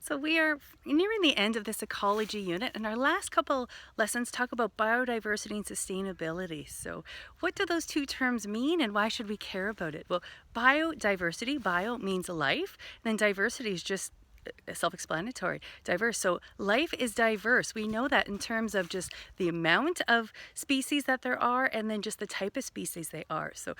So we are nearing the end of this ecology unit, and our last couple lessons talk about biodiversity and sustainability. So what do those two terms mean, and why should we care about it? Well, biodiversity, bio means life, and then diversity is just self-explanatory, diverse. So life is diverse. We know that in terms of just the amount of species that there are, and then just the type of species they are. So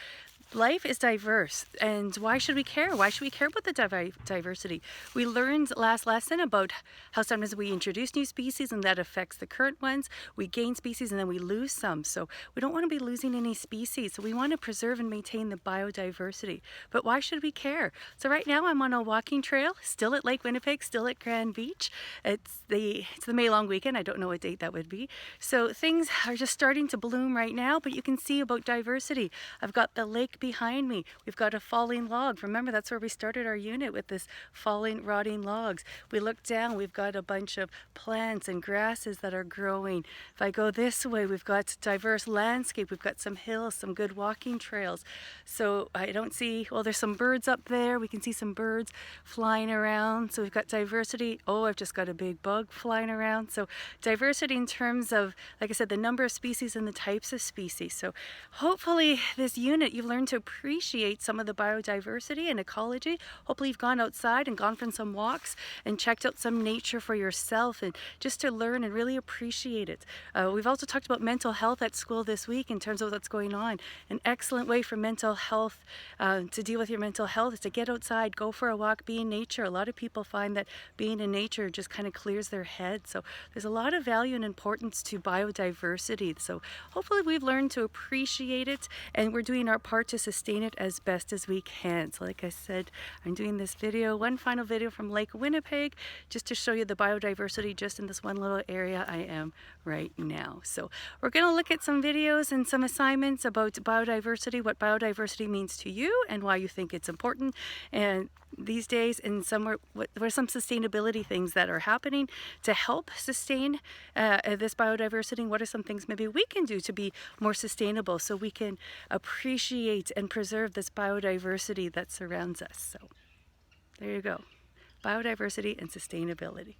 life is diverse, and why should we care? Why should we care about the diversity? We learned last lesson about how sometimes we introduce new species and that affects the current ones. We gain species and then we lose some. So we don't want to be losing any species. So we want to preserve and maintain the biodiversity. But why should we care? So right now I'm on a walking trail, still at Lake Winnipeg, still at Grand Beach. It's the May long weekend. I don't know what date that would be. So things are just starting to bloom right now, but you can see about diversity. I've got the lake behind me. We've got a falling log. Remember, that's where we started our unit, with this falling, rotting logs. We look down, we've got a bunch of plants and grasses that are growing. If I go this way, we've got diverse landscape. We've got some hills, some good walking trails. So I don't see, well, there's some birds up there. We can see some birds flying around. So we've got diversity. Oh, I've just got a big bug flying around. So diversity in terms of, like I said, the number of species and the types of species. So hopefully this unit, you've learned to appreciate some of the biodiversity and ecology. Hopefully you've gone outside and gone for some walks and checked out some nature for yourself, and just to learn and really appreciate it. We've also talked about mental health at school this week in terms of what's going on. An excellent way for mental health, to deal with your mental health, is to get outside, go for a walk, be in nature. A lot of people find that being in nature just kind of clears their head. So there's a lot of value and importance to biodiversity. So hopefully we've learned to appreciate it, and we're doing our part to sustain it as best as we can. So like I said, I'm doing this video, one final video from Lake Winnipeg, just to show you the biodiversity just in this one little area I am right now. So we're going to look at some videos and some assignments about biodiversity, what biodiversity means to you and why you think it's important, and these days, and what are some sustainability things that are happening to help sustain this biodiversity. What are some things maybe we can do to be more sustainable, so we can appreciate and preserve this biodiversity that surrounds us? So there you go, biodiversity and sustainability.